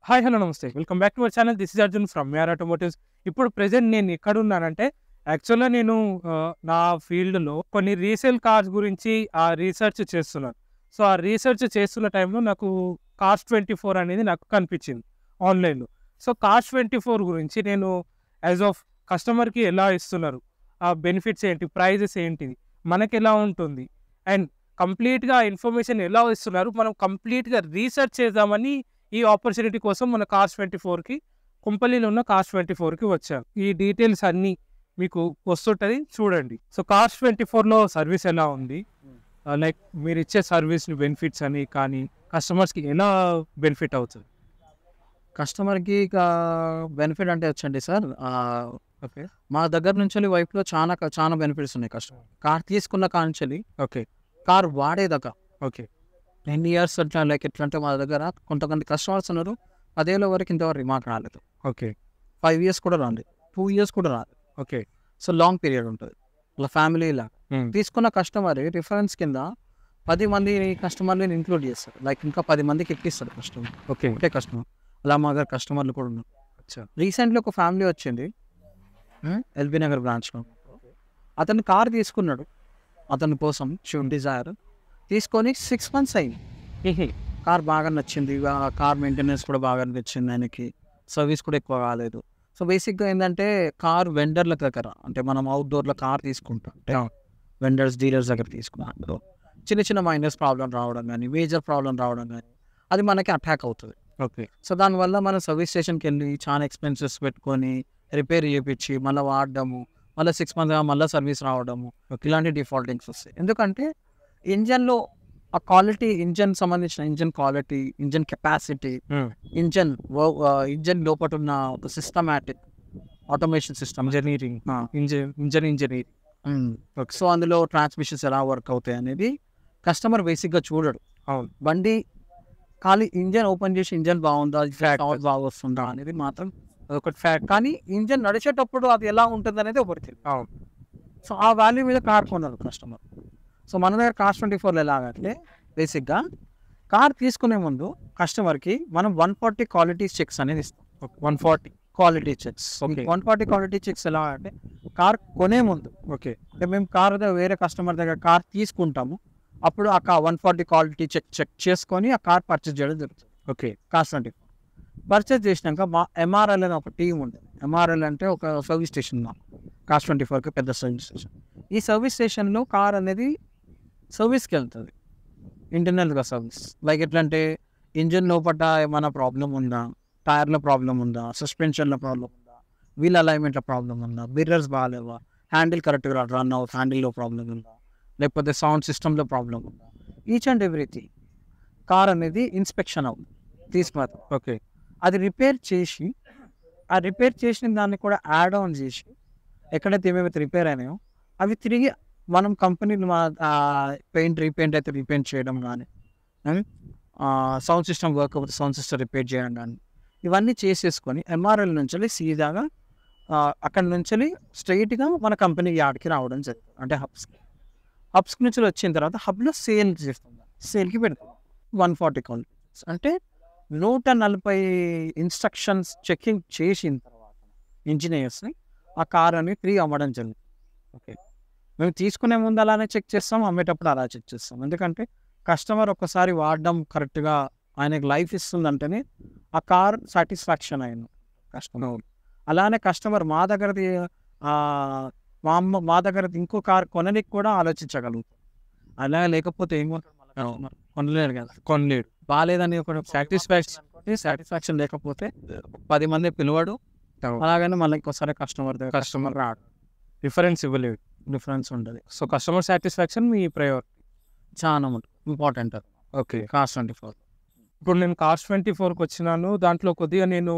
Hi hello నమస్తే welcome back to our channel. This is Arjun from మేఆర్ automotives. ఇప్పుడు present నేను ఎక్కడున్నానంటే యాక్చువల్‌గా నేను నా ఫీల్డ్‌లో కొన్ని రీసేల్ కార్స్ గురించి రీసెర్చ్ చేస్తున్నాను. సో, ఆ రీసెర్చ్ చేస్తున్న టైంలో నాకు కార్స్24 అనేది నాకు కనిపించింది ఆన్‌లైన్‌లో. సో, కార్స్24 గురించి నేను యాస్ ఆఫ్ కస్టమర్‌కి ఎలా ఇస్తున్నారు? ఆ బెనిఫిట్స్ ఏంటి? ప్రైజెస్ ఏంటిది? మనకెలా ఉంటుంది? అండ్ కంప్లీట్‌గా ఇన్ఫర్మేషన్ ఎలా ఇస్తున్నారు? మనం కంప్లీట్‌గా రీసెర్చ్ చేద్దామని ఈ ఆపర్చునిటీ కోసం మన కార్స్24కి కుంపల్లిలో ఉన్న కార్స్24కి వచ్చాను. ఈ డీటెయిల్స్ అన్నీ మీకు వస్తుంటది చూడండి. సో, కార్స్24లో సర్వీస్ ఎలా ఉంది? లైక్ మీరిచ్చే సర్వీస్‌ని బెనిఫిట్స్ అని కానీ కస్టమర్స్‌కి ఎలా బెనిఫిట్ అవుతది? కస్టమర్‌కి బెనిఫిట్ అంటే వచ్చండి సార్. ఓకే. మా దగ్గర నుంచెల్లి వైపులో చాలా బెనిఫిట్స్ ఉన్నాయి కస్టమర్. కార్ తీసుకున్న కానించెల్లి ఓకే. కార్ వాడేదాకా ఓకే. 10 ఇయర్స్ అట్లా లైక్ ఎట్లంటే మా దగ్గర కొంతమంది కస్టమర్స్ ఉన్నారు. 10 ఏళ్ల వరకు ఇంతవరకు రిమార్క్ రాలేదు. ఓకే. 5 ఇయర్స్ కూడా రాలేదు. 2 ఇయర్స్ కూడా రాలేదు. ఓకే. సో, లాంగ్ పీరియడ్ ఉంటది. వాళ్ళ ఫ్యామిలీ లాగా. హ్మ్. తీసుకున్న కస్టమర్ రిఫరెన్స్ కింద 10 మంది కస్టమర్‌ని ఇంక్లూడ్ చేస్తారు. లైక్ ఇంకా 10 మందికి ఎక్కిస్తాడు కస్టమర్. ఓకే. ఒకటే కస్టమర్. అలా మా దగ్గర కస్టమర్లు కూడా ఉన్నారు. అచ్చా! రీసెంట్‌లీ ఒక ఫ్యామిలీ వచ్చింది. ఎల్బీ నగర్ బ్రాంచ్‌లో. అతను కార్ తీసుకున్నాడు. అతని కోసం స్విఫ్ట్ డిజైర్ తీసుకొని 6 మంత్స్ అయింది. కార్ బాగా నచ్చింది. కార్ మెయింటెనెన్స్ కూడా బాగా నచ్చింది ఆయనకి. సర్వీస్ కూడా ఎక్కువ కాలేదు. సో, బేసిక్‌గా ఏందంటే కార్ వెండర్ల దగ్గర అంటే మనం అవుట్‌డోర్‌లో కార్ తీసుకుంటాం. వెండర్స్, డీలర్స్ దగ్గర తీసుకున్నప్పుడు చిన్న చిన్న మైనస్ ప్రాబ్లమ్ రావడం గానీ, మేజర్ ప్రాబ్లమ్ రావడం గానీ అది మనకి అటాక్ అవుతది. ఓకే. సో, దానివల్ల మనం సర్వీస్ స్టేషన్‌కెళ్ళి చాలా ఎక్స్‌పెన్సెస్ పెట్టుకొని రిపేర్ చేపిచ్చి మళ్ళీ వాడడము, మళ్ళీ 6 మంత్స్ మళ్ళీ సర్వీస్ రావడము, ఇలాంటి డిఫాల్టింగ్స్ వస్తాయి. ఎందుకంటే ఇంజన్‌లో ఆ క్వాలిటీ, సంబంధించిన ఇంజన్ క్వాలిటీ, ఇంజన్ కెపాసిటీ, హ్మ్. ఇంజన్ లోపట ఉన్న ఒక systematic automation system engineering. Engineering. Okay. So, అందులో ట్రాన్స్మిషన్స్ ఎలా వర్క్ అవుతాయి అనేది కస్టమర్ బేసిక్‌గా చూడడు. అవును. బండి ఖాళీ ఇంజన్ ఓపెన్ చేసి ఇంజన్ బాగుందా, Fact. సౌండ్ బాగా వస్తుందా అనేది మాత్రం అదొకటి ఫ్యాక్ట్. కానీ ఇంజన్ నడిచేటప్పుడు అది ఎలా ఉంటుంది అనేది ఒకటి తెలియదు. అవును. సో, ఆ వాల్యూ మీద కార్ కొన్నారు కస్టమర్. సో, మన దగ్గర కార్స్24లో ఎలాగంటే బేసిక్‌గా కార్ తీసుకునే ముందు కస్టమర్‌కి మనం 140 క్వాలిటీ చెక్స్ అనేది ఇస్తాం. 140. Quality checks. Okay. 140 quality checks ఎలా అంటే కార్ కొనే ముందు ఓకే. అంటే మేము కార్ వేరే కస్టమర్ దగ్గర కార్ తీసుకుంటాము. అప్పుడు ఆ 140 క్వాలిటీ చెక్ చేసుకొని ఆ కార్ పర్చేస్ చేయడం జరుగుతుంది. ఓకే. కార్స్24 పర్చేస్ చేసినాక మా ఎంఆర్ఎల్ అనే ఒక టీం ఉంటుంది. ఎంఆర్ఎల్ అంటే ఒక సర్వీస్ స్టేషన్ మాకు. కార్స్24కి పెద్ద సర్వీస్ స్టేషన్. ఈ సర్వీస్ స్టేషన్‌లో కార్ అనేది సర్వీస్‌కి వెళ్తుంది. ఇంటర్నల్‌గా సర్వీస్. లైక్ ఎట్లంటే ఇంజిన్ లోపట ఏమైనా ప్రాబ్లమ్ ఉందా? టైర్‌లో ప్రాబ్లమ్ ఉందా? సస్పెన్షన్‌లో ప్రాబ్లమ్ ఉందా? వీల్ అలైన్‌మెంట్‌లో ప్రాబ్లమ్ ఉందా? మిర్రర్స్ బాగాలేవా? హ్యాండిల్ కరెక్ట్‌గా రన్ హ్యాండిల్‌లో ప్రాబ్లమ్ ఉందా? లేకపోతే సౌండ్ సిస్టమ్‌లో ప్రాబ్లమ్ ఉందా? ఈచ్ అండ్ ఎవ్రీథింగ్ కార్ అనేది ఇన్స్పెక్షన్ అవుతుంది తీసుకున్న. ఓకే. అది రిపేర్ చేసి, ఆ రిపేర్ చేసిన దాన్ని కూడా యాడ్ ఆన్ చేసి ఎక్కడైతే ఏమేమైతే రిపేర్ అయినాయో అవి తిరిగి మనం కంపెనీలో పెయింట్ రీపెయింట్ అయితే రీపెయింట్ చేయడం కానీ, సౌండ్ సిస్టమ్ వర్క్ అవ్వకపోతే సౌండ్ సిస్టమ్ రిపేర్ చేయడం కానీ ఇవన్నీ చేసేసుకొని ఎంఆర్ఎల్ నుంచి సీదాగా అక్కడి నుంచి స్ట్రైట్‌గా మన కంపెనీ యార్డ్‌కి రావడం జరుగుతుంది. అంటే హబ్స్ నుంచి వచ్చిన తర్వాత హబ్‌లో సేల్ చేస్తాం. సేల్‌కి పెడతాం. 140 క్వాలిటీస్ అంటే 140 ఇన్స్ట్రక్షన్స్ చెకింగ్ చేసిన తర్వాత ఇంజినీర్స్‌ని ఆ కార్ అనేది ఫ్రీ అమ్మడం జరుగుతుంది. ఓకే. మేము తీసుకునే ముందు అలానే చెక్ చేస్తాం. అమ్మేటప్పుడు అలా చెక్ చేస్తాం. ఎందుకంటే కస్టమర్ ఒక్కసారి వాడడం కరెక్ట్‌గా ఆయనకి లైఫ్ ఇస్తుందంటేనే ఆ కార్ సాటిస్ఫాక్షన్ అయింది కస్టమర్. అలానే కస్టమర్ మా దగ్గరది మా దగ్గరది ఇంకో కార్ కొనడానికి కూడా ఆలోచించగలుగుతాం. అలా లేకపోతే ఏమవుతుంది కస్టమర్ కొనలేరు కదా! కొనలేడు. బాలేదని ఒక సాటిస్ఫాక్షన్ లేకపోతే 10 మంది పిలవడు. అవును. అలాగని మళ్ళీ ఇంకోసారి కస్టమర్ కస్టమర్ రాడు. రిఫరెన్స్ ఇవ్వలేడు. డిఫరెన్స్ ఉంటది. సో, కస్టమర్ సాటిస్ఫాక్షన్ మీ ప్రయారిటీ. చాలా ఇంపార్టెంట్ అది. ఓకే. కార్స్24 ఇప్పుడు నేను కార్స్24కి వచ్చినాను. దాంట్లో కొద్దిగా నేను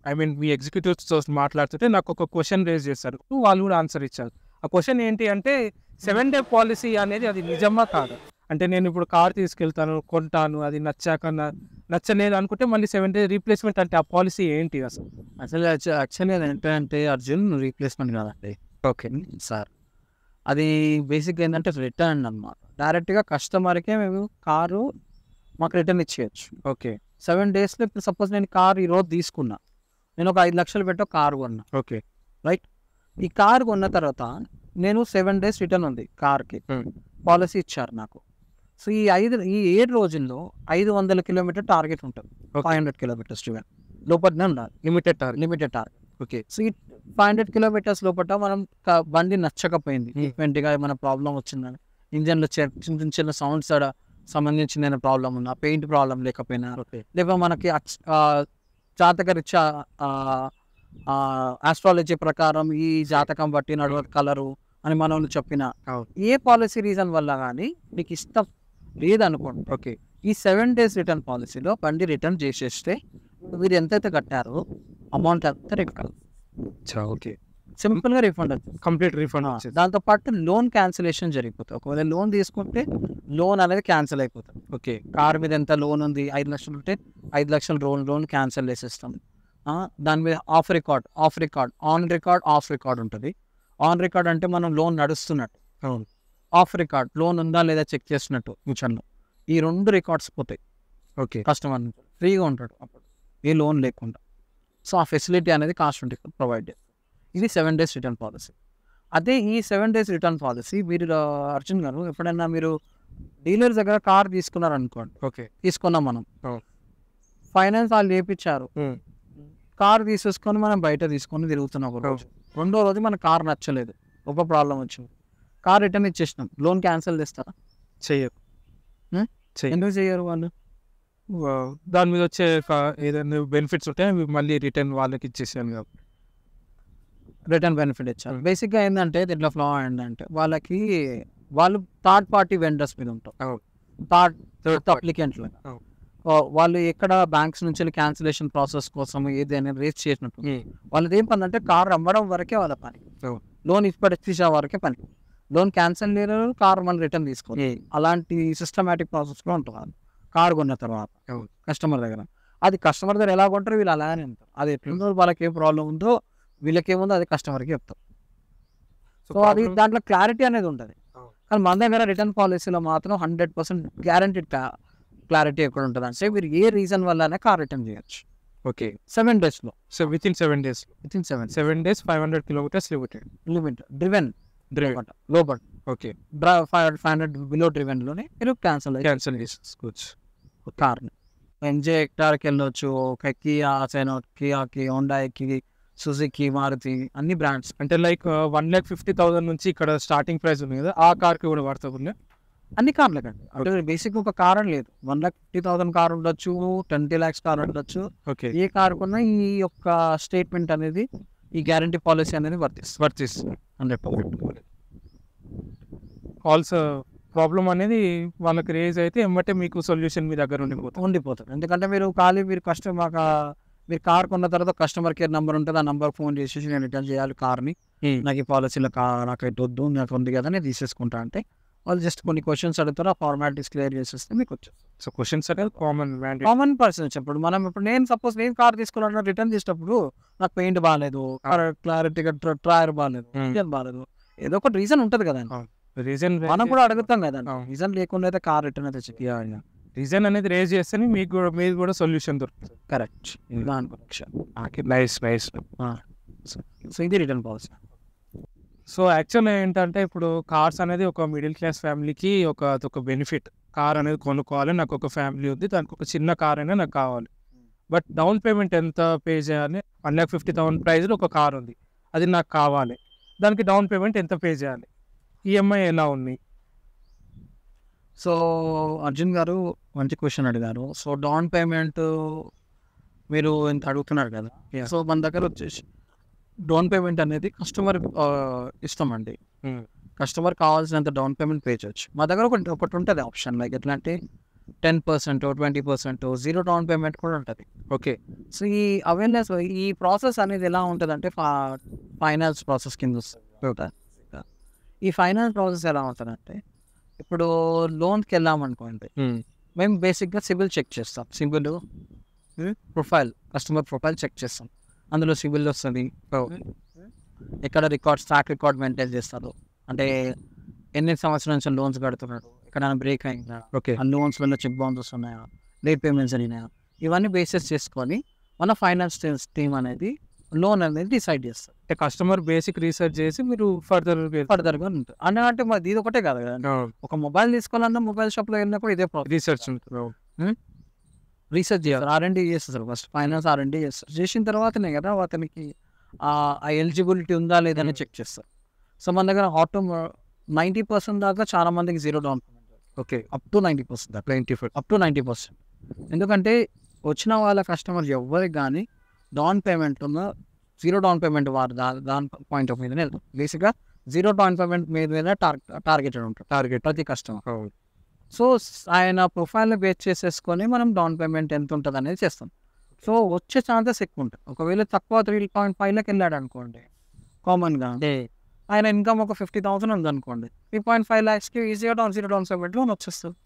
ఐ మీన్ మీ ఎగ్జిక్యూటివ్స్‌తో మాట్లాడుతుంటే నాకు ఒక క్వెషన్ రేజ్ చేశారు. వాళ్ళు కూడా ఆన్సర్ ఇచ్చారు. ఆ క్వెషన్ ఏంటి అంటే 7 డే పాలిసీ అనేది అది నిజమా కాదా? అంటే నేను ఇప్పుడు కార్ తీసుకెళ్తాను, కొంటాను, అది నచ్చాక నచ్చలేదు అనుకుంటే మళ్ళీ 7 డే రీప్లేస్‌మెంట్ అంటే ఆ పాలిసీ ఏంటి అసలు? అసలు యాక్చువల్లీ అది ఏంటంటే అర్జున్ రీప్లేస్మెంట్ కాదండి. ఓకే. సార్ అది బేసిక్‌గా ఏంటంటే రిటర్న్ అన్నమాట. డైరెక్ట్‌గా కస్టమర్‌కే మేము కారు మాకు రిటర్న్ ఇచ్చేయచ్చు. ఓకే. 7 డేస్లో ఇప్పుడు సపోజ్ నేను కార్ ఈరోజు తీసుకున్నా, నేను ఒక 5 లక్షలు పెట్టి కారు కొన్నా. ఓకే. రైట్. ఈ కార్ కొన్న తర్వాత నేను 7 డేస్ రిటర్న్ ఉంది కార్కి, పాలసీ ఇచ్చారు నాకు. సో ఈ 7 రోజుల్లో 500 కిలోమీటర్ టార్గెట్ ఉంటుంది. 500 కిలోమీటర్స్ లోపలనే ఉండాలి, లిమిటెడ్ టార్గెట్. ఓకే. సో ఈ 500 కిలోమీటర్స్ లోపల మనం బండి నచ్చకపోయింది, ఫ్రీక్వెంట్గా ఏమైనా ప్రాబ్లం వచ్చిందని, ఇంజన్లో చిన్న చిన్న సౌండ్స్ సంబంధించిన ప్రాబ్లం ఉన్నా, పెయింట్ ప్రాబ్లం లేకపోయినా, లేకపోతే మనకి జాతకరీత్యా ఆస్ట్రాలజీ ప్రకారం ఈ జాతకం బట్టి నడవదు కలరు అని మనం చెప్పిన ఏ పాలసీ రీజన్ వల్ల కానీ మీకు ఇష్టం లేదనుకోండి, ఓకే, ఈ 7 డేస్ రిటర్న్ పాలసీలో బండి రిటర్న్ చేసేస్తే మీరు ఎంతైతే కట్టారో అమౌంట్ అంతా రిఫండ్. ఓకే, సింపుల్గా రిఫండ్ అవుతుంది, కంప్లీట్ రిఫండ్. దాంతోపాటు లోన్ క్యాన్సిలేషన్ జరిగిపోతుంది. ఒకవేళ లోన్ తీసుకుంటే లోన్ అనేది క్యాన్సిల్ అయిపోతుంది. ఓకే. కార్ మీద ఎంత లోన్ ఉంది, 5 లక్షలు ఉంటే 5 లక్షల లోన్ క్యాన్సిల్ చేసేస్తాం. దాని మీద of record, on record, of record ఉంటుంది. ఆన్ రికార్డ్ అంటే మనం లోన్ నడుస్తున్నట్టు, ఆఫ్ రికార్డ్ లోన్ ఉందా లేదా చెక్ చేసినట్టు ఫ్యూచర్లో. ఈ 2 రికార్డ్స్ పోతాయి. ఓకే. కస్టమర్ ఫ్రీగా ఉంటాడు అప్పుడు, ఏ లోన్ లేకుండా. సో ఆ ఫెసిలిటీ అనేది కాస్ట్ ఉంటే ప్రొవైడ్ చేస్తారు. ఇది 7 డేస్ రిటర్న్ పాలసీ. అదే ఈ 7 డేస్ రిటర్న్ పాలసీ మీరు అర్జున్ గారు ఎప్పుడైనా మీరు డీలర్ దగ్గర కార్ తీసుకున్నారనుకోండి, ఓకే, తీసుకున్నాం మనం, ఫైనాన్స్ వాళ్ళు చేయించారు, కార్ తీసేసుకొని మనం బయట తీసుకొని తిరుగుతున్నాం ఒక రోజు, రెండో రోజు మన కార్ నచ్చలేదు, ఒక ప్రాబ్లం వచ్చింది, కార్ రిటర్న్ ఇచ్చేసినాం, లోన్ క్యాన్సిల్ చేస్తారా? చెయ్యరు. ఎందుకు చేయరు వాళ్ళు? దాని మీద వచ్చే ఏదైనా బెనిఫిట్స్ ఉంటే అవి మళ్ళీ రిటర్న్ వాళ్ళకి ఇచ్చేసాను కాబట్టి రిటర్న్ బెనిఫిట్ ఇచ్చారు. బేసిక్గా ఏంటంటే దీంట్లో ఫ్లా ఏంటంటే వాళ్ళు థర్డ్ పార్టీ వెండర్స్ మీద ఉంటారు, థర్డ్ అప్లికెంట్లు. వాళ్ళు ఎక్కడ బ్యాంక్స్ నుంచి క్యాన్సిలేషన్ ప్రాసెస్ కోసం ఏదైనా రేస్ చేసినట్టు వాళ్ళది ఏం పని అంటే కార్ అమ్మడం వరకే వాళ్ళ పని, లోన్ తీసే వరకే పని. లోన్ క్యాన్సిల్ లేదు, కార్ మనం రిటర్న్ తీసుకోవాలి. అలాంటి సిస్టమేటిక్ ప్రాసెస్లో ఉంటుంది కార్ కొన్న తర్వాత కస్టమర్ దగ్గర. అది కస్టమర్ దగ్గర ఎలా కొంటారు, వీళ్ళు అలానే ఉంటారు. అది ఎట్లుందో వాళ్ళకి ఏం ప్రాబ్లం ఉందో వీళ్ళకి ఏముందో అది కస్టమర్కి చెప్తారు. సో అది దాంట్లో క్లారిటీ అనేది ఉంటుంది. కానీ మన దగ్గర రిటర్న్ పాలసీలో మాత్రం 100% గ్యారంటీడ్ క్లారిటీ ఎక్కడ ఉంటుంది అంటే మీరు ఏ రీజన్ వల్లనే కార్ రిటర్న్ చేయొచ్చు. ఓకే. 7 డేస్లో, so with in 7 days, 7 days 500 kilometers limit driven లోపల. ఓకే. 500 బిలో డ్రివెన్లోనే మీరు క్యాన్సిల్ చేసుకోవచ్చు కార్ని. ఎన్జే హెక్టార్కి వెళ్ళొచ్చు, కియా, కియాకి, హోండాకి, సుజుకి, మారుతి, అన్ని బ్రాండ్స్. అంటే లైక్ 1,50,000 నుంచి ఇక్కడ స్టార్టింగ్ ప్రైస్ ఉంది కదా, ఆ కార్కి కూడా పడుతుంది. అన్ని కార్లు కండి, అంటే బేసిక్ ఒక కార్ అని లేదు, 1,50,000 కార్ ఉండొచ్చు, 20 lakhs కార్ ఉండొచ్చు. ఓకే. ఏ కార్ కొన్నా ఈ యొక్క స్టేట్మెంట్ అనేది, ఈ గ్యారంటీ పాలసీ అనేది వర్తిస్తుంది 100%. ఆల్సో ప్రాబ్లం అనేది వాళ్ళకి రేజ్ అయితే ఎమ్మటే మీకు సొల్యూషన్ మీ దగ్గర ఉండిపోతుంది. ఎందుకంటే మీరు మీరు కార్ కొన్న తర్వాత కస్టమర్ కేర్ నెంబర్ ఉంటుంది, ఆ నెంబర్ ఫోన్ చేసేసి నేను రిటర్న్ చేయాలి కార్ని, నాకు ఈ పాలసీలో నాకు అయితే వద్దు, నాకు ఉంది కదా నేను తీసేసుకుంటా అంటే వాళ్ళు జస్ట్ కొన్ని క్వశ్చన్స్ అడుగుతారు, ఆ ఫార్మాలిటీస్ క్లియర్ చేసేస్తే మీకు వచ్చేస్తుంది. సో క్వశ్చన్స్ అనేది కామన్ పర్సన్ ఇప్పుడు నేను కార్ తీసుకున్నాను, రిటర్న్ చేసేటప్పుడు నాకు పెయింట్ బాగాలేదు, క్లారిటీగా టైర్ బాగాలేదు, ఇంజన్ బాగాలేదు, ఏదో ఒక రీజన్ ఉంటుంది కదా, మనం కూడా అడుగుతాం కదా. రీజన్ లేకుండా అయితే కార్ రిటర్న్ అయితే చెప్తాను. రీజన్ అనేది రేజ్ చేస్తేనే మీరు కూడా సొల్యూషన్ దొరుకుతుంది. కరెక్ట్. నైస్. సో ఇది రిటర్న్ పాలసీ. సో యాక్చువల్గా ఏంటంటే ఇప్పుడు కార్స్ అనేది ఒక మిడిల్ క్లాస్ ఫ్యామిలీకి ఒక బెనిఫిట్. కార్ అనేది కొనుక్కోవాలి, నాకు ఒక ఫ్యామిలీ ఉంది, దానికి ఒక చిన్న కార్ అయినా నాకు కావాలి. బట్ డౌన్ పేమెంట్ ఎంత పే చేయాలి? 1,50,000 ప్రైస్లో ఒక కార్ ఉంది, అది నాకు కావాలి, దానికి డౌన్ పేమెంట్ ఎంత పే చేయాలి, ఈఎంఐ ఎలా ఉంది? సో అర్జున్ గారు మంచి క్వశ్చన్ అడిగారు. సో డౌన్ పేమెంట్ మీరు ఇంత అడుగుతున్నారు కదా, సో మన దగ్గర వచ్చేసి డౌన్ పేమెంట్ అనేది కస్టమర్ ఇష్టం అండి. కస్టమర్ కావాల్సినంత డౌన్ పేమెంట్ పే చేయొచ్చు. మా దగ్గర ఒకటి ఉంటుంది ఆప్షన్, లైక్ ఎట్లా అంటే 10%, 20%, 0 డౌన్ పేమెంట్ కూడా ఉంటుంది. ఓకే. సో ఈ అవేర్నెస్, ఈ ప్రాసెస్ అనేది ఎలా ఉంటుంది అంటే ఫైనాన్స్ ప్రాసెస్ కింద వస్తుంది. ఈ ఫైనాన్స్ ప్రాసెస్ ఎలా ఉంటుందంటే, ఇప్పుడు లోన్కి వెళ్ళామనుకోండి, మేము బేసిక్గా సిబిల్ చెక్ చేస్తాం. CIBIL profile, customer profile check చేస్తాం. అందులో సిబిల్ వస్తుంది, ఎక్కడ ట్రాక్ రికార్డ్ మెయింటైన్ చేస్తారు, అంటే ఎన్ని సంవత్సరాల నుంచి లోన్స్ కడుతున్నాడు, ఎక్కడైనా బ్రేక్ అయిందా, ఓకే, ఆ లోన్స్ వల్ల చెక్ బౌన్సెస్ ఉన్నాయా, లేట్ పేమెంట్స్ అయినాయా, ఇవన్నీ బేసెస్ చేసుకొని మన ఫైనాన్స్ టీమ్ అనేది లోన్ అనేది డిసైడ్ చేస్తారు. అంటే కస్టమర్ బేసిక్ రీసెర్చ్ చేసి మీరు ఫర్దర్గా ఉంటుంది అంటే మరి ఇది ఒకటే కాదు కదా, ఒక మొబైల్ తీసుకోవాలన్నా మొబైల్ షాప్లో వెళ్ళినప్పుడు ఇదే రీసెర్చ్ ఉంటుంది. రీసెర్చ్ చేస్తారు, R&D చేస్తారు. ఫస్ట్ ఫైనాన్స్ R&D చేస్తారు. చేసిన తర్వాతనే కదా అతనికి ఆ ఎలిజిబిలిటీ ఉందా లేదని చెక్ చేస్తారు. సో మన దగ్గర 90% దాకా చాలా మందికి zero down payment. Okay, up to 90% దాకా, 90%. ఎందుకంటే వచ్చిన వాళ్ళ కస్టమర్ ఎవరికి కానీ డౌన్ పేమెంట్ ఉన్న జీరో డౌన్ పేమెంట్ వారు దాని పాయింట్ ఆఫ్ మీదనే వెళ్తాం. బేసిక్గా జీరో డౌన్ పేమెంట్ మీద టార్గెటెడ్ ఉంటారు ప్రతి కస్టమర్. సో ఆయన ప్రొఫైల్ని బేస్ చేసేసుకొని మనం డౌన్ పేమెంట్ ఎంత ఉంటుంది అనేది చేస్తాం. సో వచ్చే ఛాన్సెస్ ఎక్కువ ఉంటాయి. ఒకవేళ తక్కువ 3.5 వెళ్ళాడు అనుకోండి, కామన్గా ఆయన ఇన్కమ్ ఒక 50,000 ఉంది అనుకోండి, 3.5 lakhsకి ఈజీగా జీరో డౌన్ పేమెంట్ లోన్ వచ్చేస్తుంది.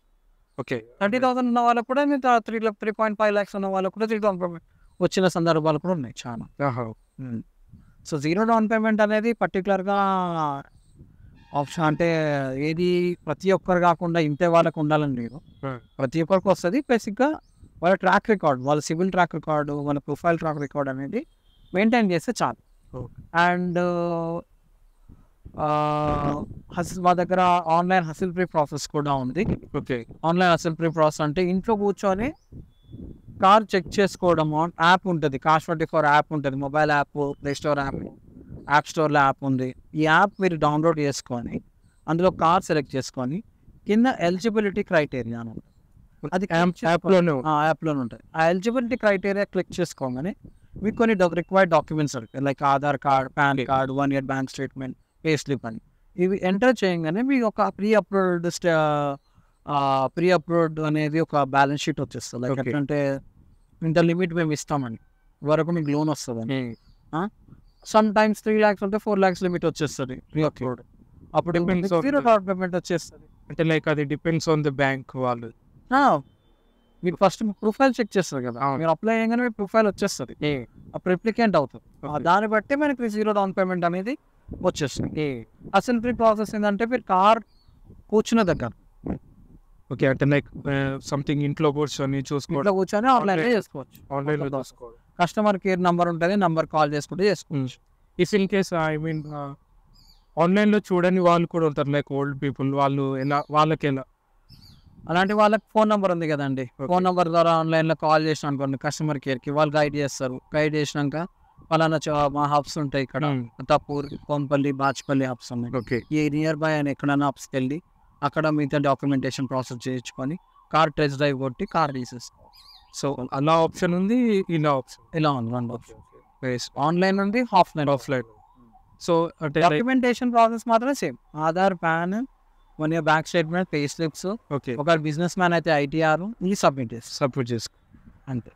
ఓకే, 30,000 ఉన్న వాళ్ళకు కూడా 3.5 lakhs ఉన్న వాళ్ళకు కూడా జీరో డౌన్ పేమెంట్ వచ్చిన సందర్భాలు కూడా ఉన్నాయి చాలా. సో జీరో డౌన్ పేమెంట్ అనేది పర్టికులర్గా ఆప్షన్ అంటే ఏది ప్రతి ఒక్కరు కాకుండా ఇంతే వాళ్ళకు ఉండాలని లేదు, ప్రతి ఒక్కరికి వస్తుంది. బేసిక్గా వాళ్ళ ట్రాక్ రికార్డ్, వాళ్ళ సివిల్ ట్రాక్ రికార్డు, వాళ్ళ ప్రొఫైల్ ట్రాక్ రికార్డ్ అనేది మెయింటైన్ చేస్తే చాలు. అండ్ మా దగ్గర ఆన్లైన్ హసిల్ ఫ్రీ ప్రాసెస్ కూడా ఉంది. Okay, online hustle free process అంటే ఇంట్లో కూర్చొని కార్ చెక్ చేసుకోవడం. యాప్ ఉంటుంది, Cars24 యాప్ ఉంటుంది, mobile app, play store app స్టోర్లో యాప్ ఉంది. ఈ యాప్ మీరు డౌన్లోడ్ చేసుకొని అందులో కార్ సెలెక్ట్ చేసుకొని కింద ఎలిజిబిలిటీ క్రైటీరియా అని ఉంటుంది, అది యాప్లోనే ఉంటుంది. ఆ ఎలిజిబిలిటీ క్రైటీరియా క్లిక్ చేసుకోగానే మీకు కొన్ని రిక్వైర్డ్ డాక్యుమెంట్స్ ఉంటాయి, like Aadhaar card, pan card, 1 year bank statement, pay slip అని. ఇవి ఎంటర్ చేయగానే మీకు ఒక ప్రీ అప్రూవ్డ్ అనేది ఒక బ్యాలెన్స్ షీట్ వచ్చేస్తుంది. లైక్ ఎట్లంటే ఇంత లిమిట్ మేము ఇస్తామని వరకు మీకు లోన్ వస్తుందని. సమ్ టైమ్స్ 3 lakhs ఉంటే 4 lakhs లిమిట్ వచ్చేస్తుంది ప్రీ అప్రూవ్డ్. అప్పుడు జీరో డౌన్ పేమెంట్ వచ్చేస్తుంది. అంటే లైక్ అది డిపెండ్స్ ఆన్ ది బ్యాంక్ వాళ్ళు. మీరు ఫస్ట్ ప్రొఫైల్ చెక్ చేస్తారు కదా, మీరు అప్లై చేయగానే మీ ప్రొఫైల్ వచ్చేస్తుంది, అప్పుడు అప్లికెంట్ అవుతుంది. దాన్ని బట్టి మనకి జీరో డౌన్ పేమెంట్ అనేది వచ్చేస్తుంది. అసలు ఫ్రీ ప్రాసెస్ ఏంటంటే మీరు కార్ కూర్చున్న దగ్గర, ఓకే, అంటే లైక్ సంథింగ్ ఇంట్లో కూర్చొని కూర్చొని ఆన్లైన్లో చేసుకోవచ్చు. ఆన్లైన్లో చూసుకోవాలి. కస్టమర్ కేర్ నెంబర్ ఉంటుంది, నెంబర్ కాల్ చేసుకుంటే చేసుకోవచ్చు. ఇఫ్ ఇన్ కేస్ ఆన్లైన్లో చూడని వాళ్ళు కూడా ఉంటారు, లైక్ ఓల్డ్ పీపుల్, వాళ్ళకి ఎలా? అలాంటి వాళ్ళకి ఫోన్ నెంబర్ ఉంది కదండి, ఫోన్ నెంబర్ ద్వారా ఆన్లైన్లో కాల్ చేసిన అనుకోండి కస్టమర్ కేర్కి, వాళ్ళు గైడ్ చేస్తారు. గైడ్ చేసినాక పలానా మా హబ్స్ ఉంటాయి ఇక్కడ, తప్పూర్, కోంపల్లి, బాచ్పల్లి హబ్స్ ఉన్నాయి. ఓకే, ఈ నియర్ బై ఆయన ఎక్కడైనా హబ్స్కి వెళ్ళి అక్కడ మిగతా డాక్యుమెంటేషన్ ప్రాసెస్ చేయించుకొని కార్ టెస్ట్ డ్రైవ్ కొట్టి కార్ తీసేసుకోవాలి. సో అలా ఆప్షన్ ఉంది, ఇలా ఉంది 2 ఆప్షన్, ఆన్లైన్ ఉంది, ఆఫ్లైన్. సో అంటే డాక్యుమెంటేషన్ ప్రాసెస్ మాత్రం same, Aadhaar, pan, 1 year bank statement, pay slips. Okay, ఒక బిజినెస్ మ్యాన్ అయితే ITR ఇది సబ్మిట్ చేసుకో అంతే.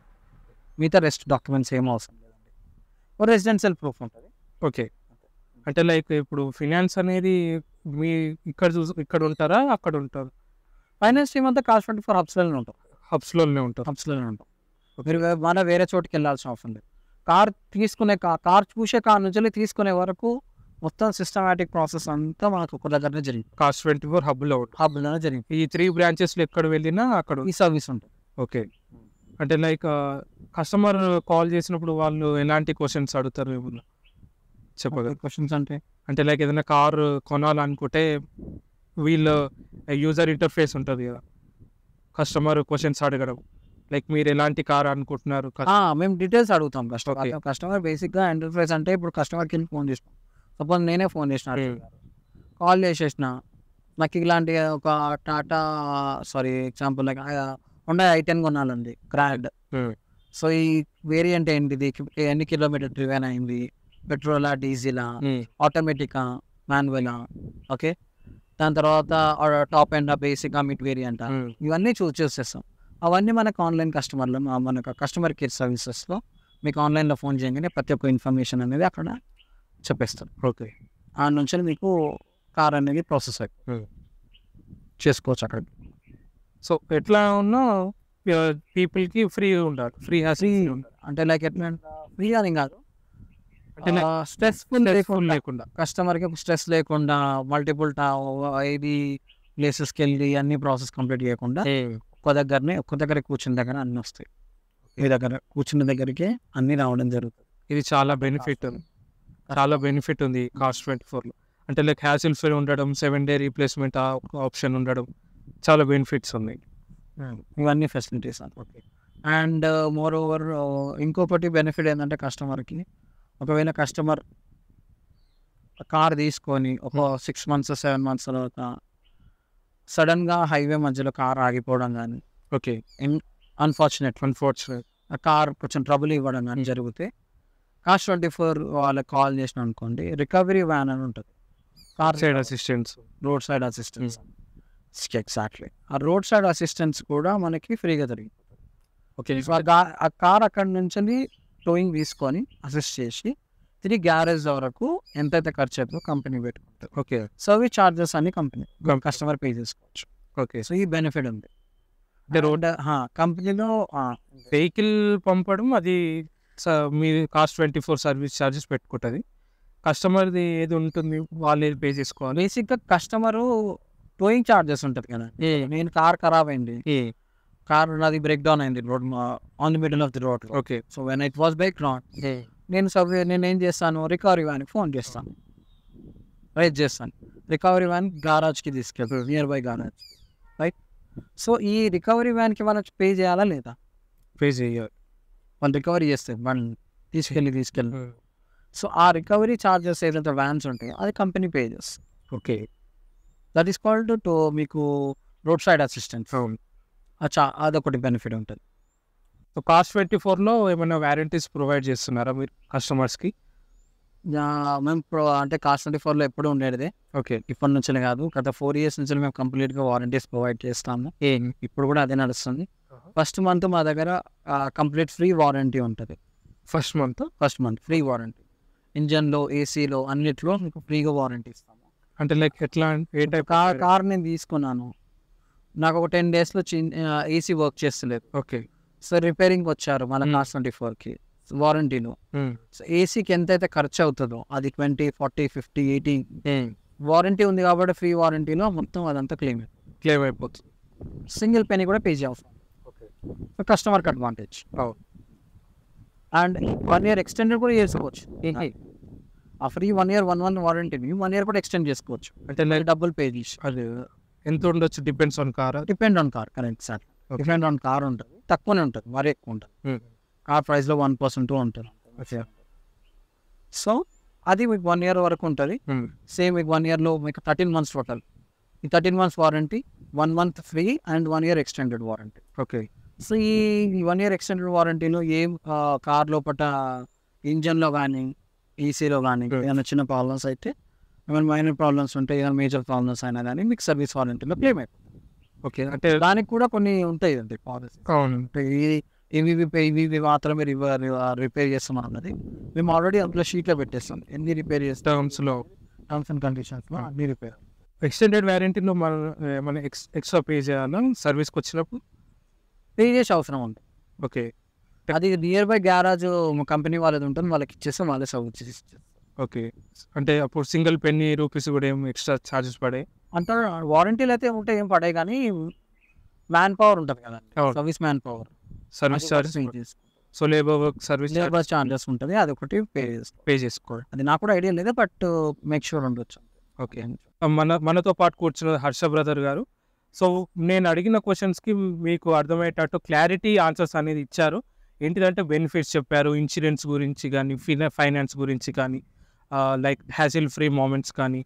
మిగతా రెస్ట్ డాక్యుమెంట్స్ ఏం అవసరం లేదండి. రెసిడెన్షియల్ ప్రూఫ్ ఉంటుంది. ఓకే, అంటే లైక్ ఇప్పుడు ఫినాన్స్ అనేది మీ ఇక్కడ ఉంటారా, అక్కడ ఉంటారు? ఫైనాన్స్ టీమ్ అంతా Cars24 హబ్స్లోనే ఉంటాం. హబ్స్లోనే ఉంటాం. మీరు మన వేరే చోటుకి వెళ్ళాల్సిన అవసరం లేదు. కార్ చూసే కార్ నుంచి తీసుకునే వరకు మొత్తం సిస్టమాటిక్ ప్రాసెస్ అంతా మనకు ఒక దగ్గరనే జరిగింది. Cars24 హబ్లోనే జరిగింది. ఈ 3 branches ఎక్కడ వెళ్ళినా అక్కడ ఈ సర్వీస్ ఉంటుంది. ఓకే, అంటే లైక్ కస్టమర్ కాల్ చేసినప్పుడు వాళ్ళు ఎలాంటి క్వశ్చన్స్ అడుగుతారు ఏమన్నా చెప్పగలరు? క్వశ్చన్స్ అంటే లైక్ ఏదైనా కార్ కొనాలనుకుంటే వీళ్ళ యూజర్ ఇంటర్ఫేస్ ఉంటుంది కదా, కస్టమర్ క్వశ్చన్స్ అడగడం, లైక్ మీరు ఎలాంటి కార్ అనుకుంటున్నారు? మేము డీటెయిల్స్ అడుగుతాం కస్టమర్. బేసిక్గా ఇంటర్ఫేస్ అంటే ఇప్పుడు కస్టమర్కి ఫోన్ చేసినాం, సపోజ్ నేనే ఫోన్ చేసిన, కాల్ చేసేసిన, నాకు ఇలాంటి ఒక ఎగ్జాంపుల్ లైక్ Hyundai i10 కొనాలండి, క్రాడ్. సో ఈ వేరియంట్ ఏంటిది, ఎన్ని కిలోమీటర్ డ్రివెన్ అయింది, పెట్రోలా, డీజిలా, ఆటోమేటికా, మాన్యువలా, ఓకే. దాని తర్వాత top and basic mid variant, ఇవన్నీ చూస్ చేసేస్తాం. అవన్నీ మనకు ఆన్లైన్ మనకు కస్టమర్ కేర్ సర్వీసెస్లో మీకు ఆన్లైన్లో ఫోన్ చేయగానే ప్రతి ఒక్క ఇన్ఫర్మేషన్ అనేది అక్కడ చెప్పేస్తారు. ఓకే, ఆ నుంచి మీకు కార్ అనేది ప్రాసెస్ చేసుకోవచ్చు అక్కడ. సో ఎట్లా ఉన్నా పీపుల్కి ఫ్రీ ఉండాలి, ఫ్రీ అంటే లైక్ ఎట్లా ఫ్రీ అని కాదు, స్ట్రెస్ఫుల్ లేకుండా కస్టమర్కి స్ట్రెస్ లేకుండా మల్టిపుల్ ప్లేసెస్కి వెళ్ళి అన్ని ప్రాసెస్ కంప్లీట్ చేయకుండా ఒక్క దగ్గర కూర్చుని దగ్గర అన్నీ వస్తాయి. మీ దగ్గర కూర్చున్న దగ్గరికి అన్ని రావడం జరుగుతుంది. ఇది చాలా బెనిఫిట్ ఉంది. చాలా బెనిఫిట్ ఉంది కాస్ట్ 24లో. అంటే లైక్ హ్యాసిల్ ఫ్రీ ఉండడం, 7 డే రీప్లేస్మెంట్ ఆప్షన్ ఉండడం, చాలా బెనిఫిట్స్ ఉన్నాయి. ఇవన్నీ facilities okay. And more over ఇంకొకటి బెనిఫిట్ ఏంటంటే కస్టమర్కి, ఒకవేళ కస్టమర్ కార్ తీసుకొని ఒక 6 months 7 months తర్వాత సడన్గా హైవే మధ్యలో కార్ ఆగిపోవడం కానీ, ఓకే, అన్ఫార్చునేట్ అన్ఫార్చునేట్ ఆ కార్ కొంచెం ట్రబుల్ ఇవ్వడం కానీ జరిగితే కాస్ట్ 24 వాళ్ళకి కాల్ చేసిన అనుకోండి, రికవరీ వ్యాన్ అని ఉంటుంది. Car side assistants, road side assistance. Exactly ఆ రోడ్ సైడ్ అసిస్టెన్స్ కూడా మనకి ఫ్రీగా జరిగింది. ఓకే. సో ఆ కార్ అక్కడి నుంచి టోయింగ్ తీసుకొని అసిస్ట్ చేసి తిరిగి గ్యారేజ్ వరకు ఎంతైతే ఖర్చు అవుతుందో కంపెనీ పెట్టుకుంటుంది. ఓకే, సర్వీస్ ఛార్జెస్ అన్ని కంపెనీ కస్టమర్ పే చేసుకోవచ్చు. ఓకే. సో ఈ బెనిఫిట్ ఉంది. అంటే రోడ్ కంపెనీలో వెహికల్ పంపడం అది మీ కాస్ట్ 24 సర్వీస్ ఛార్జెస్ పెట్టుకుంటుంది. కస్టమర్ది ఏది ఉంటుంది వాళ్ళు ఏది పే చేసుకోవాలి. బేసిక్గా కస్టమరు టోయింగ్ ఛార్జెస్ ఉంటుంది కదా. నేను కార్ ఖరాబ్ అయింది, కార్ నాది బ్రేక్ డౌన్ అయింది road on the middle of the road. Okay. So when it was break down నేను ఏం చేస్తాను, రికవరీ వ్యాన్కి ఫోన్ చేస్తాను, రైట్ చేస్తాను, రికవరీ వ్యాన్ గారాజ్కి తీసుకెళ్తాను, నియర్ బై గారాజ్, రైట్. సో ఈ రికవరీ వ్యాన్కి వాళ్ళు పే చేయాలా లేదా? పే చేయాలి. వాళ్ళు రికవరీ చేస్తే వాళ్ళు తీసుకెళ్ళి సో ఆ రికవరీ ఛార్జెస్ ఏదైతే వ్యాన్స్ ఉంటాయో అది కంపెనీ పే చేస్తుంది. Okay. That is called to మీకు రోడ్ సైడ్ అసిస్టెన్స్. అదొకటి బెనిఫిట్ ఉంటుంది. సో కాస్ట్ 24లో ఏమైనా వారంటీస్ ప్రొవైడ్ చేస్తున్నారా మీరు కస్టమర్స్కి? మేము అంటే కాస్ట్ 24లో ఎప్పుడు ఉండేది. ఓకే. ఇప్పటి నుంచి కాదు, గత 4 years నుంచి మేము కంప్లీట్గా వారంటీస్ ప్రొవైడ్ చేస్తాము. ఇప్పుడు కూడా అదే నడుస్తుంది. ఫస్ట్ మంత్ మా దగ్గర కంప్లీట్ ఫ్రీ వారంటీ ఉంటుంది. ఫస్ట్ మంత్ ఫ్రీ వారంటీ, ఇంజన్లో, ఏసీలో అన్నిట్లో మీకు ఫ్రీగా వారంటీ ఇస్తాము. అంటే లైక్ ఎట్లా, ఏ టైప్ కార్ నేను తీసుకున్నాను, నాకు ఒక 10 daysలో ఏసీ వర్క్ చేస్తలేదు. ఓకే. సో రిపేరింగ్ వచ్చారు మన కాస్ట్ 24కి వారంటీలో. సో ఏసీకి ఎంతైతే ఖర్చు అవుతుందో అది 20, 40, 50, 80 వారంటీ ఉంది కాబట్టి ఫ్రీ వారంటీలో మొత్తం అదంతా క్లెయిమ్ అయిపోతుంది. సింగిల్ పెనీ కూడా పే చేయాల్సి. ఓకే. కస్టమర్కి అడ్వాంటేజ్. అండ్ 1 year ఎక్స్టెండెడ్ కూడా చేసుకోవచ్చు. ఆ ఫ్రీ 1 year 1 వారంటీని 1 year కూడా ఎక్స్టెండ్ చేసుకోవచ్చు. అంటే లైక్ డబ్బులు పే చేసి అది ఎంత ఉండొచ్చు, depends on car. Depend on car, correct sir. Depend on car ఉంటుంది, తక్కువనే ఉంటుంది, మరీ ఎక్కువ ఉంటుంది. కార్ ప్రైస్లో 1% ఉంటుంది. సో అది మీకు 1 year వరకు ఉంటుంది. సేమ్ మీకు 1 yearలో మీకు 13 months టోటల్. ఈ 13 months warranty, 1 month free and 1 year extended warranty. Okay. So ఈ 1 year ఎక్స్టెండెడ్ వారంటీలో ఏం కార్ లోపల ఇంజన్లో కానీ ఈసీలో కానీ ఏమైనా చిన్న ప్రాబ్లమ్స్ అయితే, ఏమైనా మైనర్ ప్రాబ్లమ్స్ ఉంటే, ఏమైనా మేజర్ ప్రాబ్లమ్స్ అయినా కానీ మీకు సర్వీస్ వారంటీలో క్లెయిమ్ అయిపోతుంది. ఓకే. అంటే దానికి కూడా కొన్ని ఉంటాయి అండి పాలసీ. అవును. ఇవి మాత్రమే రిపేర్ చేస్తాం అన్నది మేము ఆల్రెడీ అందులో షీట్లో పెట్టేస్తాం. ఎన్ని రిపేర్ చేస్తాం, టర్మ్స్ అండ్ కండిషన్స్లో అన్ని రిపేర్. ఎక్స్టెండెడ్ వారంటీలో మన ఎక్స్ట్రా పే చేయాలా సర్వీస్కి వచ్చినప్పుడు? పే చేసే అవసరం ఉంది. ఓకే. అది నియర్ బై గ్యారాజ్ కంపెనీ వాళ్ళది ఉంటుంది, వాళ్ళకి ఇచ్చేస్తాం, వాళ్ళే సర్వీస్ ఇస్తారు. ఓకే. అంటే అప్పుడు సింగిల్ పెన్నీ రూపీస్ కూడా ఏం ఎక్స్ట్రా ఛార్జెస్ పడాయి అంటే వారంటీలు అయితే ఉంటే ఏం పడాయి, కానీ మ్యాన్ పవర్ ఉంటుంది కదండి, service man power, service charges. So labour work service labour charges ఉంటుంది, అది ఒకటి పే చేసుకోవాలి. అది నాకు కూడా ఐడియా లేదు, బట్ మేక్ షూర్ ఉండొచ్చు. ఓకే. మనతో పాటు కూర్చున్న హర్ష బ్రదర్ గారు. సో నేను అడిగిన క్వశ్చన్స్కి మీకు అర్థమయ్యేటట్టు క్లారిటీ ఆన్సర్స్ అనేది ఇచ్చారు. ఏంటిదంటే బెనిఫిట్స్ చెప్పారు, ఇన్సూరెన్స్ గురించి కానీ, ఫైనాన్స్ గురించి కానీ, లైక్ హ్యాసిల్ ఫ్రీ మూమెంట్స్ కానీ,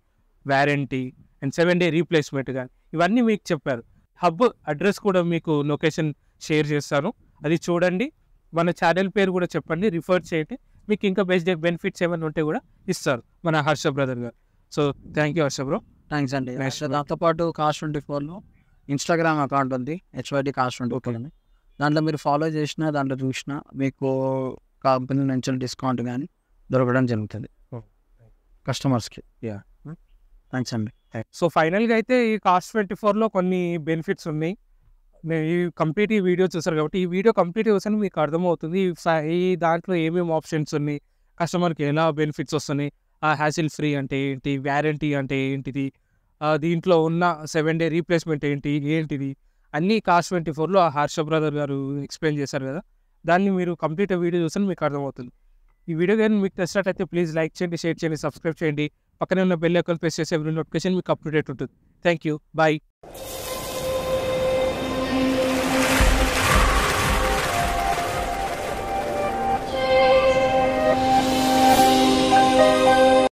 వారంటీ అండ్ 7 day రీప్లేస్మెంట్ కానీ, ఇవన్నీ మీకు చెప్పారు. హబ్ అడ్రస్ కూడా మీకు లొకేషన్ షేర్ చేస్తాను, అది చూడండి. మన ఛానల్ పేరు కూడా చెప్పండి, రిఫర్ చేయండి. మీకు ఇంకా బెస్ట్ బెనిఫిట్స్ ఏమైనా ఉంటే కూడా ఇస్తారు మన హర్ష బ్రదర్ గారు. So thank you Harsha bro. Thanks అండి. దాంతోపాటు కాస్ట్ 24లో ఇన్స్టాగ్రామ్ అకౌంట్ ఉంది, HYD కాస్ట్ 24 అని. దాంట్లో మీరు ఫాలో చేసినా, దాంట్లో చూసినా మీకు కంపెనీ నుంచి డిస్కౌంట్ కానీ దొరకడం జరుగుతుంది కస్టమర్స్కి. థ్యాంక్స్ అండి. సో ఫైనల్గా అయితే ఈ కాస్ట్ 24లో కొన్ని బెనిఫిట్స్ ఉన్నాయి. నేను ఈ కంప్లీట్ ఈ వీడియో చూసారు కాబట్టి ఈ వీడియో కంప్లీట్ చూసాను మీకు అర్థమవుతుంది ఈ దాంట్లో ఏమేమి ఆప్షన్స్ ఉన్నాయి, కస్టమర్కి ఎలా బెనిఫిట్స్ వస్తున్నాయి, హ్యాసిల్ ఫ్రీ అంటే ఏంటి, వ్యారంటీ అంటే ఏంటిది, దీంట్లో ఉన్న 7 day రీప్లేస్మెంట్ ఏంటిది, అన్నీ కాస్ట్ 24లో హర్ష బ్రదర్ గారు ఎక్స్ప్లెయిన్ చేశారు కదా. దాన్ని మీరు కంప్లీట్ వీడియో చూస్తే మీకు అర్థమవుతుంది. ఈ వీడియో కానీ మీకు నచ్చినట్లయితే ప్లీజ్ లైక్ చేయండి, షేర్ చేయండి, సబ్స్క్రైబ్ చేయండి. పక్కనే ఉన్న బెల్ ఐకాన్ ప్రెస్ చేసి ఎవ్రీ నోటిఫికేషన్ మీకు అప్ టు డేట్ ఉంటుంది. Thank you. బాయ్.